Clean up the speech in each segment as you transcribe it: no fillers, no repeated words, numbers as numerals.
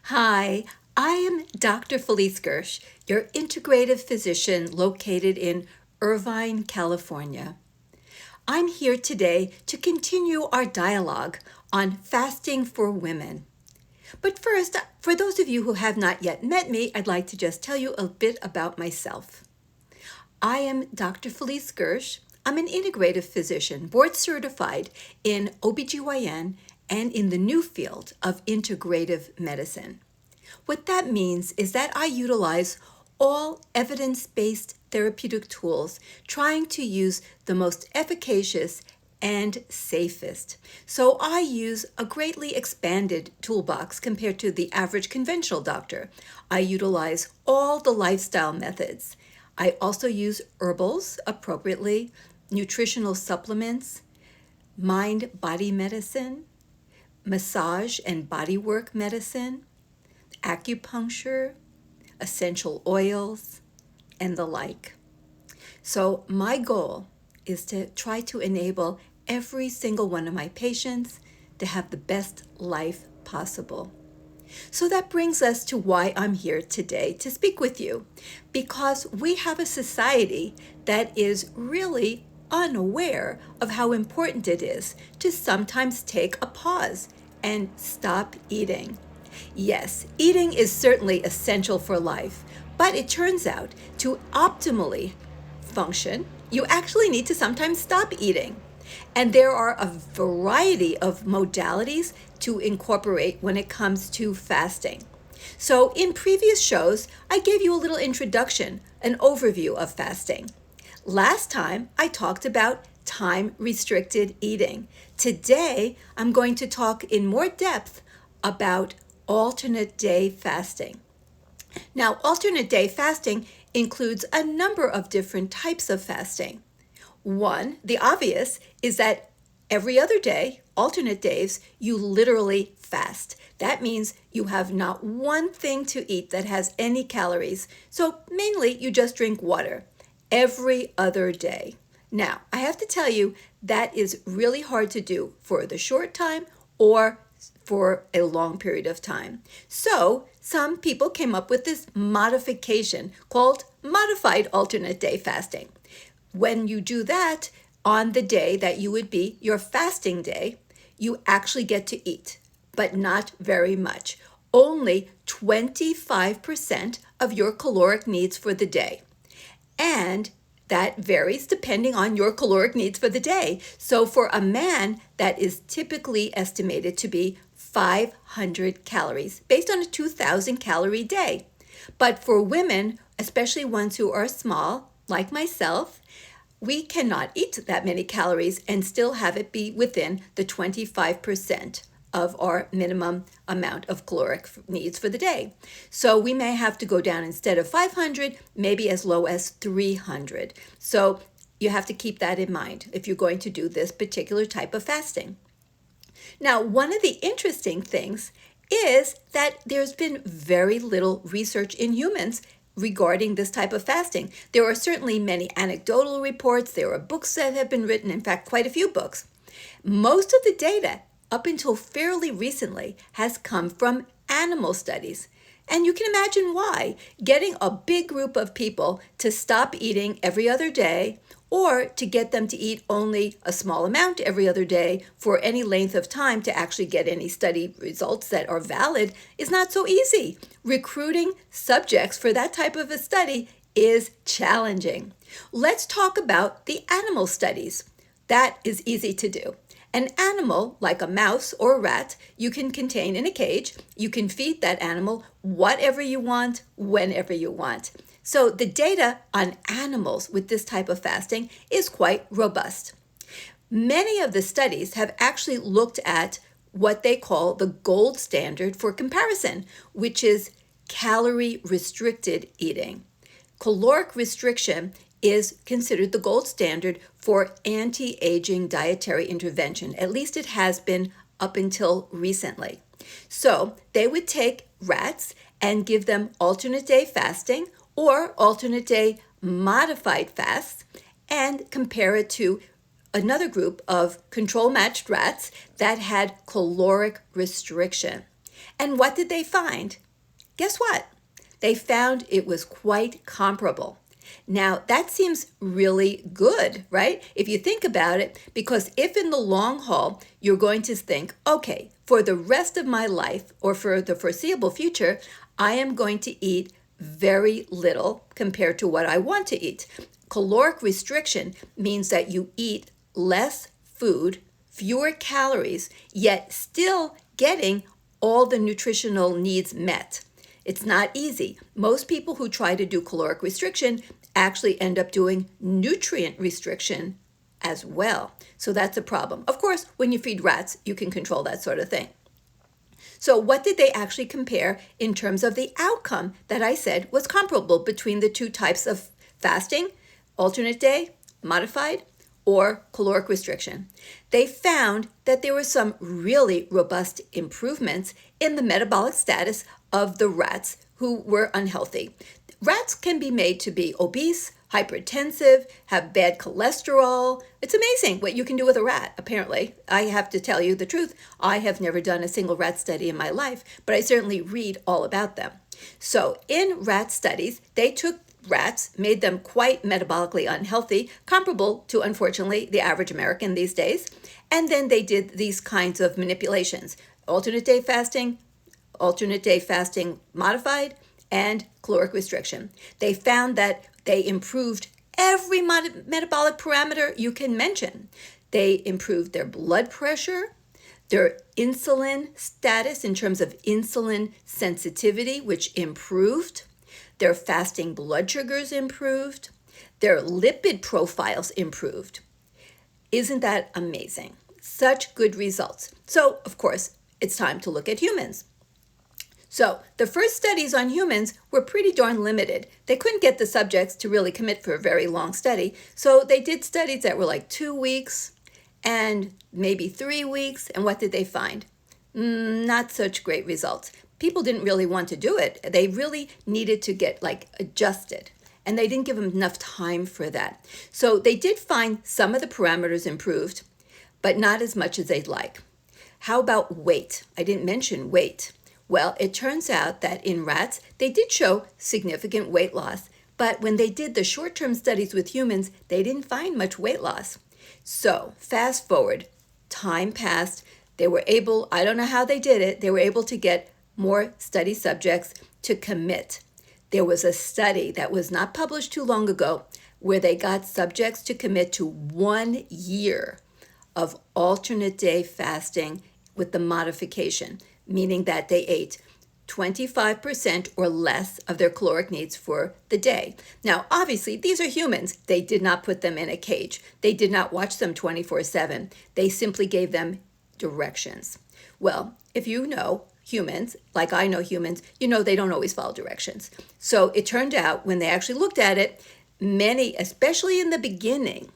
Hi, I am Dr. Felice Gersh, your integrative physician located in Irvine, California. I'm here today to continue our dialogue on fasting for women. But first, for those of you who have not yet met me, I'd like to just tell you a bit about myself. I am Dr. Felice Gersh. I'm an integrative physician, board certified in OBGYN and in the new field of integrative medicine. What that means is that I utilize all evidence-based therapeutic tools, trying to use the most efficacious and safest. So I use a greatly expanded toolbox compared to the average conventional doctor. I utilize all the lifestyle methods. I also use herbals appropriately, nutritional supplements, mind-body medicine, massage and bodywork medicine, acupuncture, essential oils, and the like. So my goal is to try to enable every single one of my patients to have the best life possible. So that brings us to why I'm here today to speak with you, because we have a society that is really unaware of how important it is to sometimes take a pause and stop eating. Yes, eating is certainly essential for life, but it turns out to optimally function, you actually need to sometimes stop eating. And there are a variety of modalities to incorporate when it comes to fasting. So in previous shows, I gave you a little introduction, an overview of fasting. Last time, I talked about time-restricted eating. Today, I'm going to talk in more depth about alternate day fasting. Now, alternate day fasting includes a number of different types of fasting. One, the obvious, is that every other day, alternate days, you literally fast. That means you have not one thing to eat that has any calories. So mainly you just drink water every other day. Now, I have to tell you, that is really hard to do for the short time or for a long period of time. So some people came up with this modification called modified alternate day fasting. When you do that, on the day that you would be your fasting day, you actually get to eat, but not very much. Only 25% of your caloric needs for the day. And that varies depending on your caloric needs for the day. So for a man, that is typically estimated to be 500 calories based on a 2,000 calorie day. But for women, especially ones who are small, like myself, we cannot eat that many calories and still have it be within the 25% of our minimum amount of caloric needs for the day. So we may have to go down, instead of 500, maybe as low as 300. So you have to keep that in mind if you're going to do this particular type of fasting. Now, one of the interesting things is that there's been very little research in humans regarding this type of fasting. There are certainly many anecdotal reports. There are books that have been written, in fact, quite a few books. Most of the data, up until fairly recently, has come from animal studies. And you can imagine why. Getting a big group of people to stop eating every other day, or to get them to eat only a small amount every other day for any length of time to actually get any study results that are valid, is not so easy. Recruiting subjects for that type of a study is challenging. Let's talk about the animal studies. That is easy to do. An animal, like a mouse or a rat, you can contain in a cage. You can feed that animal whatever you want, whenever you want. So the data on animals with this type of fasting is quite robust. Many of the studies have actually looked at what they call the gold standard for comparison, which is calorie-restricted eating. Caloric restriction is considered the gold standard for anti-aging dietary intervention. At least it has been up until recently. So they would take rats and give them alternate day fasting or alternate day modified fasts and compare it to another group of control-matched rats that had caloric restriction. And what did they find? Guess what? They found it was quite comparable. Now, that seems really good, right? If you think about it, because if in the long haul, you're going to think, okay, for the rest of my life or for the foreseeable future, I am going to eat very little compared to what I want to eat. Caloric restriction means that you eat less food, fewer calories, yet still getting all the nutritional needs met. It's not easy. Most people who try to do caloric restriction actually end up doing nutrient restriction as well. So that's a problem. Of course, when you feed rats, you can control that sort of thing. So what did they actually compare in terms of the outcome that I said was comparable between the two types of fasting, alternate day, modified, or caloric restriction? They found that there were some really robust improvements in the metabolic status of the rats who were unhealthy. Rats can be made to be obese, hypertensive, have bad cholesterol. It's amazing what you can do with a rat, apparently. I have to tell you the truth. I have never done a single rat study in my life, but I certainly read all about them. So in rat studies, they took rats, made them quite metabolically unhealthy, comparable to, unfortunately, the average American these days. And then they did these kinds of manipulations: alternate day fasting modified, and caloric restriction. They found that they improved every metabolic parameter you can mention. They improved their blood pressure, their insulin status in terms of insulin sensitivity, which improved. Their fasting blood sugars improved. Their lipid profiles improved. Isn't that amazing? Such good results. So, of course, it's time to look at humans. So the first studies on humans were pretty darn limited. They couldn't get the subjects to really commit for a very long study. So they did studies that were like 2 weeks and maybe 3 weeks. And what did they find? Not such great results. People didn't really want to do it. They really needed to get adjusted. And they didn't give them enough time for that. So they did find some of the parameters improved, but not as much as they'd like. How about weight? I didn't mention weight. Well, it turns out that in rats, they did show significant weight loss, but when they did the short-term studies with humans, they didn't find much weight loss. So fast forward, time passed, they were able, I don't know how they did it, they were able to get more study subjects to commit. There was a study that was not published too long ago where they got subjects to commit to 1 year of alternate day fasting with the modification, meaning that they ate 25% or less of their caloric needs for the day. Now, obviously, these are humans. They did not put them in a cage. They did not watch them 24/7. They simply gave them directions. Well, if you know humans, like I know humans, you know they don't always follow directions. So it turned out when they actually looked at it, many, especially in the beginning,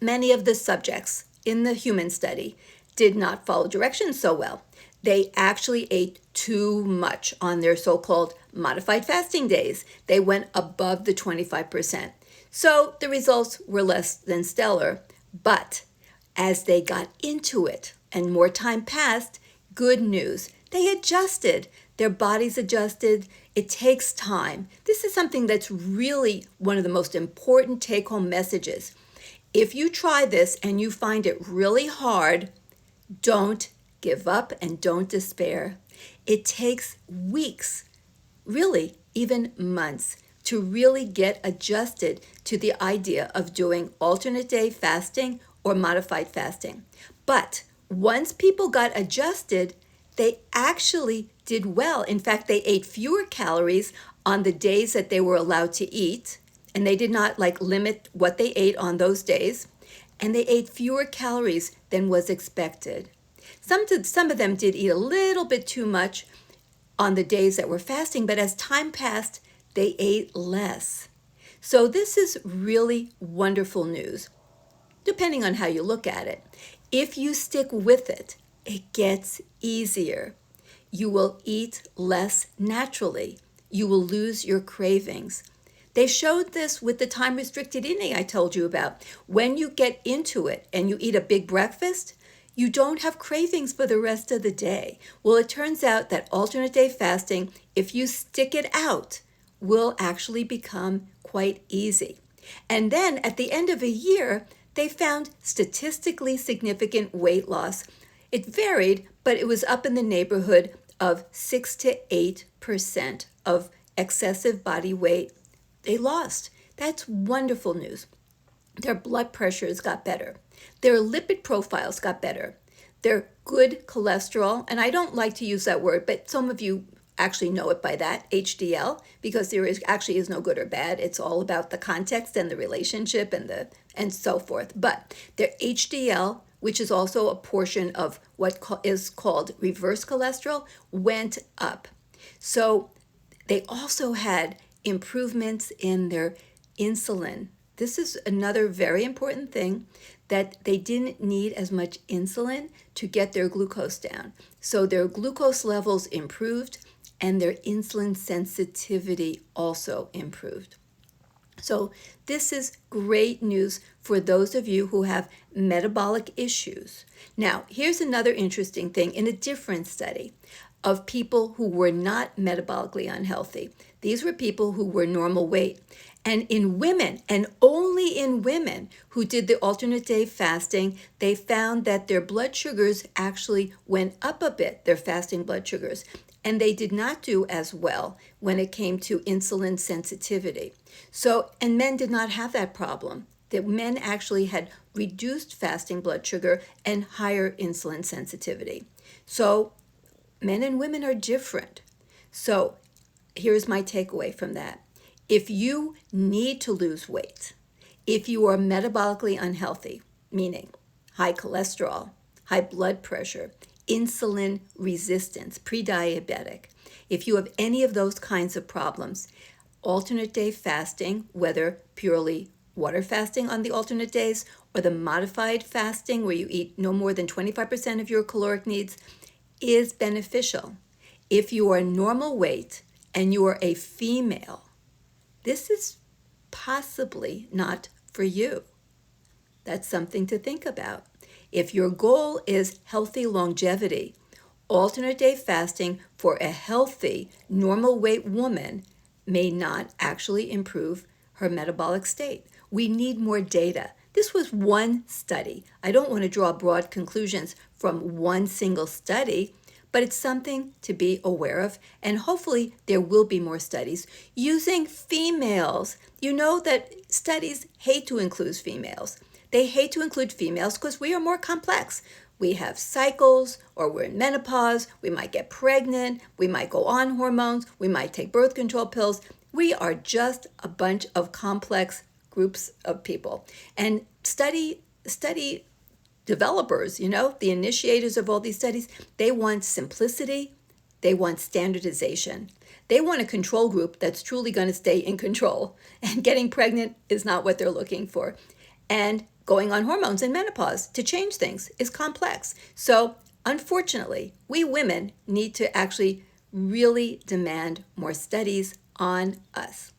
many of the subjects in the human study did not follow directions so well. They actually ate too much on their so-called modified fasting days. They went above the 25%. So the results were less than stellar. But as they got into it and more time passed, good news. They adjusted. Their bodies adjusted. It takes time. This is something that's really one of the most important take-home messages. If you try this and you find it really hard, don't give up and don't despair. It takes weeks, really even months, to really get adjusted to the idea of doing alternate day fasting or modified fasting. But once people got adjusted, they actually did well. In fact, they ate fewer calories on the days that they were allowed to eat, and they did not limit what they ate on those days, and they ate fewer calories than was expected. Some of them did eat a little bit too much on the days that were fasting, but as time passed, they ate less. So this is really wonderful news, depending on how you look at it. If you stick with it, it gets easier. You will eat less naturally. You will lose your cravings. They showed this with the time-restricted eating I told you about. When you get into it and you eat a big breakfast, you don't have cravings for the rest of the day. Well, it turns out that alternate day fasting, if you stick it out, will actually become quite easy. And then at the end of a year, they found statistically significant weight loss. It varied, but it was up in the neighborhood of 6 to 8% of excessive body weight they lost. That's wonderful news. Their blood pressures got better. Their lipid profiles got better. Their good cholesterol, and I don't like to use that word, but some of you actually know it by that, HDL, because there actually is no good or bad. It's all about the context and the relationship and so forth. But their HDL, which is also a portion of what is called reverse cholesterol, went up. So they also had improvements in their insulin. This is another very important thing, that they didn't need as much insulin to get their glucose down. So their glucose levels improved and their insulin sensitivity also improved. So this is great news for those of you who have metabolic issues. Now, here's another interesting thing in a different study of people who were not metabolically unhealthy. These were people who were normal weight. And in women, and only in women who did the alternate day fasting, they found that their blood sugars actually went up a bit, their fasting blood sugars. And they did not do as well when it came to insulin sensitivity. So, and men did not have that problem. That men actually had reduced fasting blood sugar and higher insulin sensitivity. So men and women are different. So here's my takeaway from that. If you need to lose weight, if you are metabolically unhealthy, meaning high cholesterol, high blood pressure, insulin resistance, pre-diabetic, if you have any of those kinds of problems, alternate day fasting, whether purely water fasting on the alternate days or the modified fasting where you eat no more than 25% of your caloric needs, is beneficial. If you are normal weight and you are a female, this is possibly not for you. That's something to think about. If your goal is healthy longevity, alternate day fasting for a healthy, normal weight woman may not actually improve her metabolic state. We need more data. This was one study. I don't want to draw broad conclusions from one single study, but it's something to be aware of, and hopefully there will be more studies using females. You know that studies hate to include females. They hate to include females because we are more complex. We have cycles, or we're in menopause, we might get pregnant, we might go on hormones, we might take birth control pills. We are just a bunch of complex groups of people. And study developers, the initiators of all these studies, they want simplicity, they want standardization. They want a control group that's truly going to stay in control. And getting pregnant is not what they're looking for. And going on hormones in menopause to change things is complex. So unfortunately, we women need to actually really demand more studies on us.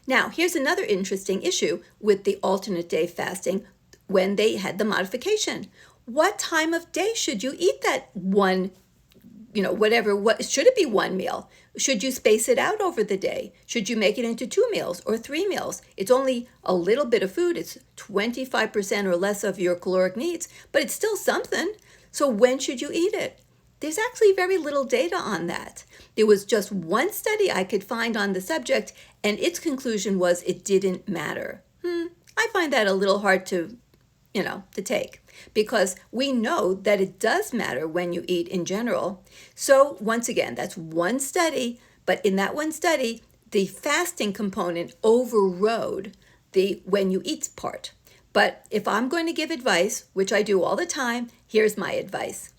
Now, here's another interesting issue with the alternate day fasting when they had the modification. What time of day should you eat that one, what should it be one meal? Should you space it out over the day? Should you make it into 2 meals or 3 meals? It's only a little bit of food. It's 25% or less of your caloric needs, but it's still something. So when should you eat it? There's actually very little data on that. There was just one study I could find on the subject, and its conclusion was it didn't matter. I find that a little hard to take, because we know that it does matter when you eat in general. So once again, that's one study, but in that one study, the fasting component overrode the when you eat part. But if I'm going to give advice, which I do all the time, here's my advice.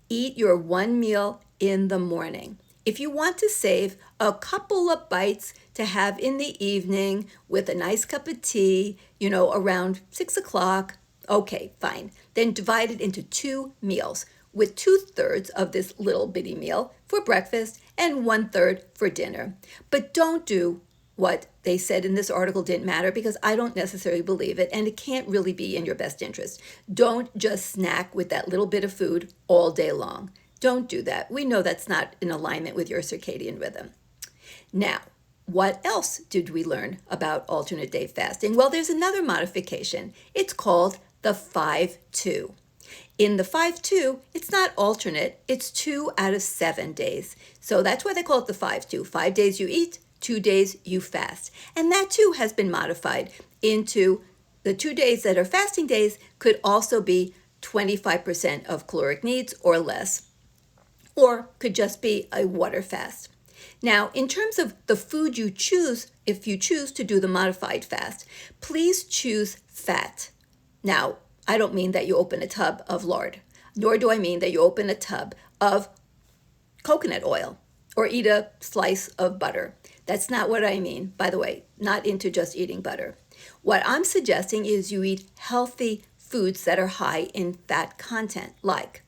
Eat your one meal in the morning. If you want to save a couple of bites to have in the evening with a nice cup of tea, around 6 o'clock, okay, fine. Then divide it into 2 meals, with 2/3 of this little bitty meal for breakfast and 1/3 for dinner. But don't do what they said in this article didn't matter because I don't necessarily believe it, and it can't really be in your best interest. Don't just snack with that little bit of food all day long. Don't do that. We know that's not in alignment with your circadian rhythm. Now, what else did we learn about alternate day fasting? Well, there's another modification. It's called the 5-2. In the 5-2, it's not alternate, it's 2 out of 7 days. So that's why they call it the 5-2. 5 days you eat, 2 days you fast. And that too has been modified into the 2 days that are fasting days could also be 25% of caloric needs or less, or could just be a water fast. Now, in terms of the food you choose, if you choose to do the modified fast, please choose fat. Now, I don't mean that you open a tub of lard, nor do I mean that you open a tub of coconut oil or eat a slice of butter. That's not what I mean, by the way, not into just eating butter. What I'm suggesting is you eat healthy foods that are high in fat content, like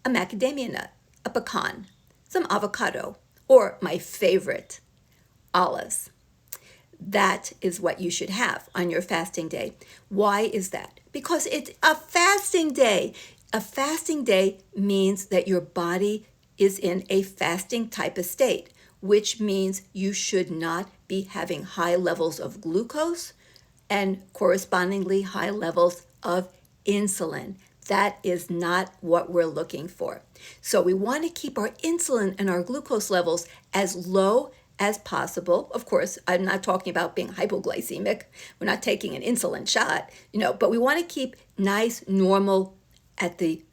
a macadamia nut, a pecan, some avocado, or my favorite, olives. That is what you should have on your fasting day. Why is that? Because it's a fasting day. A fasting day means that your body is in a fasting type of state, which means you should not be having high levels of glucose and correspondingly high levels of insulin. That is not what we're looking for. So we want to keep our insulin and our glucose levels as low as possible. Of course, I'm not talking about being hypoglycemic. We're not taking an insulin shot, but we want to keep nice, normal at the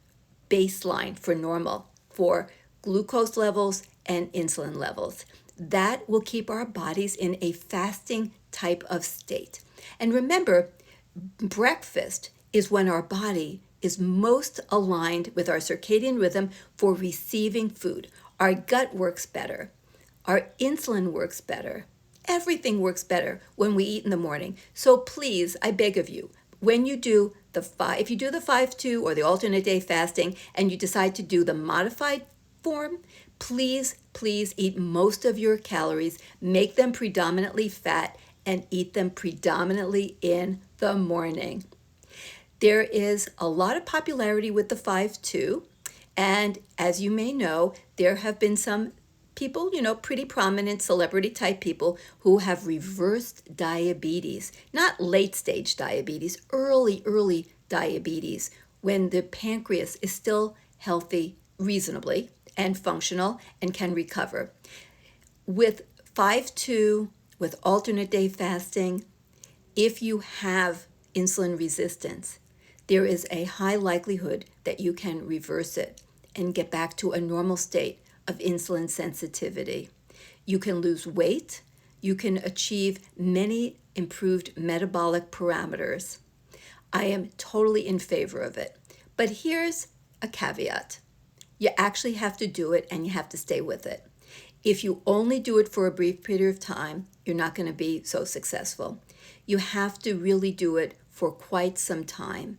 baseline for normal for glucose levels and insulin levels. That will keep our bodies in a fasting type of state. And remember, breakfast is when our body is most aligned with our circadian rhythm for receiving food. Our gut works better. Our insulin works better. Everything works better when we eat in the morning. So please, I beg of you, when you do if you do the 5-2 or the alternate day fasting and you decide to do the modified form, please eat most of your calories, make them predominantly fat, and eat them predominantly in the morning. There is a lot of popularity with the 5-2, and as you may know, there have been some people, pretty prominent celebrity type people who have reversed diabetes, not late stage diabetes, early diabetes, when the pancreas is still healthy reasonably and functional and can recover. With 5-2, with alternate day fasting, if you have insulin resistance, there is a high likelihood that you can reverse it and get back to a normal state of insulin sensitivity. You can lose weight. You can achieve many improved metabolic parameters. I am totally in favor of it. But here's a caveat. You actually have to do it and you have to stay with it. If you only do it for a brief period of time, you're not going to be so successful. You have to really do it for quite some time,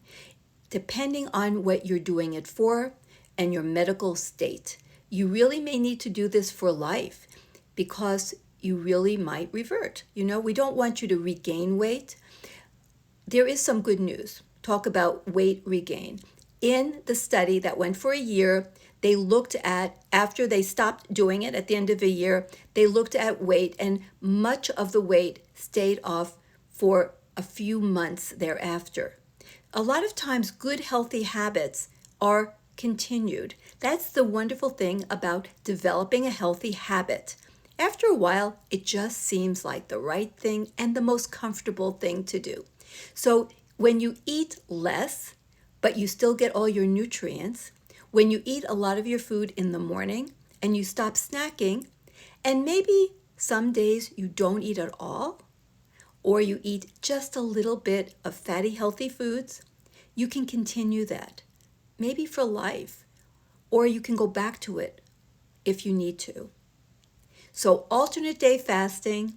depending on what you're doing it for and your medical state. You really may need to do this for life because you really might revert. We don't want you to regain weight. There is some good news. Talk about weight regain. In the study that went for a year, they looked at, after they stopped doing it at the end of a year, they looked at weight, and much of the weight stayed off for a few months thereafter. A lot of times, good healthy habits are continued. That's the wonderful thing about developing a healthy habit. After a while, it just seems like the right thing and the most comfortable thing to do. So when you eat less, but you still get all your nutrients, when you eat a lot of your food in the morning and you stop snacking, and maybe some days you don't eat at all, or you eat just a little bit of fatty, healthy foods, you can continue that, maybe for life, or you can go back to it if you need to. So alternate day fasting,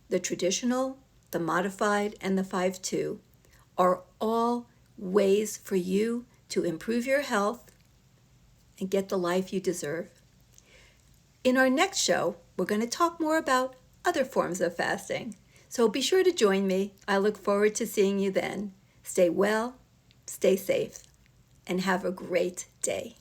the traditional, the modified, and the 5-2 are all ways for you to improve your health and get the life you deserve. In our next show, we're going to talk more about other forms of fasting. So be sure to join me. I look forward to seeing you then. Stay well, stay safe, and have a great day.